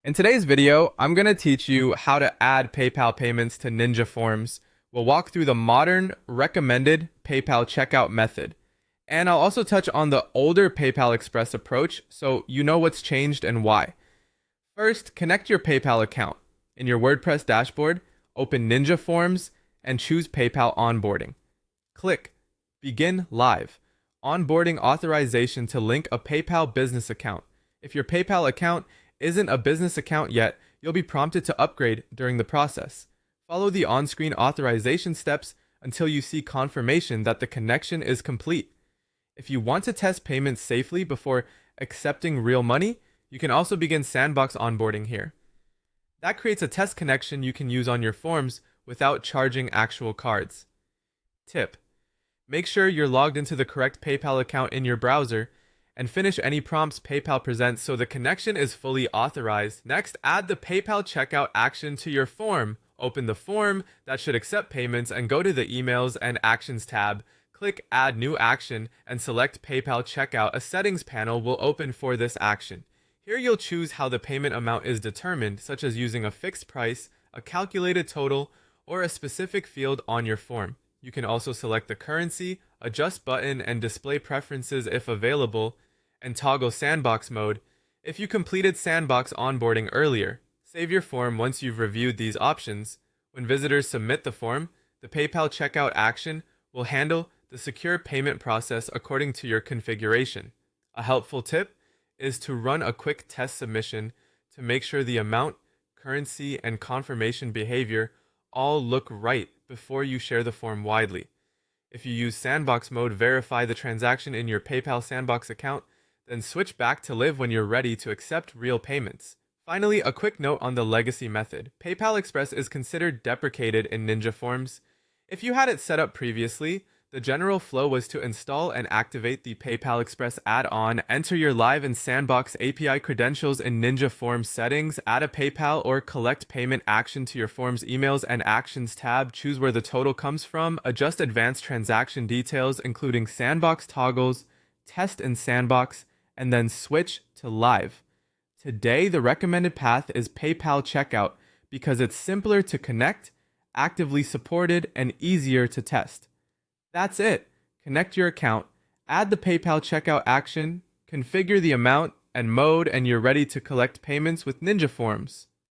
In today's video, I'm going to teach you how to add PayPal payments to Ninja Forms. We'll walk through the modern recommended PayPal checkout method. And I'll also touch on the older PayPal Express approach so you know what's changed and why. First, connect your PayPal account. In your WordPress dashboard, open Ninja Forms and choose PayPal Onboarding. Click Begin Live. Onboarding authorization to link a PayPal business account. If your PayPal account isn't a business account yet, you'll be prompted to upgrade during the process. Follow the on-screen authorization steps until you see confirmation that the connection is complete. If you want to test payments safely before accepting real money, you can also begin sandbox onboarding here. That creates a test connection you can use on your forms without charging actual cards. Tip: make sure you're logged into the correct PayPal account in your browser and finish any prompts PayPal presents so the connection is fully authorized. Next, add the PayPal checkout action to your form. Open the form that should accept payments and go to the Emails and Actions tab. Click Add New Action and select PayPal Checkout. A settings panel will open for this action. Here you'll choose how the payment amount is determined, such as using a fixed price, a calculated total, or a specific field on your form. You can also select the currency, adjust button and display preferences if available, and toggle sandbox mode if you completed sandbox onboarding earlier. Save your form once you've reviewed these options. When visitors submit the form, the PayPal checkout action will handle the secure payment process according to your configuration. A helpful tip is to run a quick test submission to make sure the amount, currency, and confirmation behavior all look right before you share the form widely. If you use sandbox mode, verify the transaction in your PayPal sandbox account, then switch back to live when you're ready to accept real payments. Finally, a quick note on the legacy method. PayPal Express is considered deprecated in Ninja Forms. If you had it set up previously, the general flow was to install and activate the PayPal Express add-on, enter your Live and Sandbox API credentials in Ninja Forms settings, add a PayPal or collect payment action to your Forms Emails and Actions tab, choose where the total comes from, adjust advanced transaction details including sandbox toggles, test in sandbox, and then switch to live. Today, the recommended path is PayPal checkout because it's simpler to connect, actively supported, and easier to test. That's it. Connect your account, add the PayPal checkout action, configure the amount and mode, and you're ready to collect payments with Ninja Forms.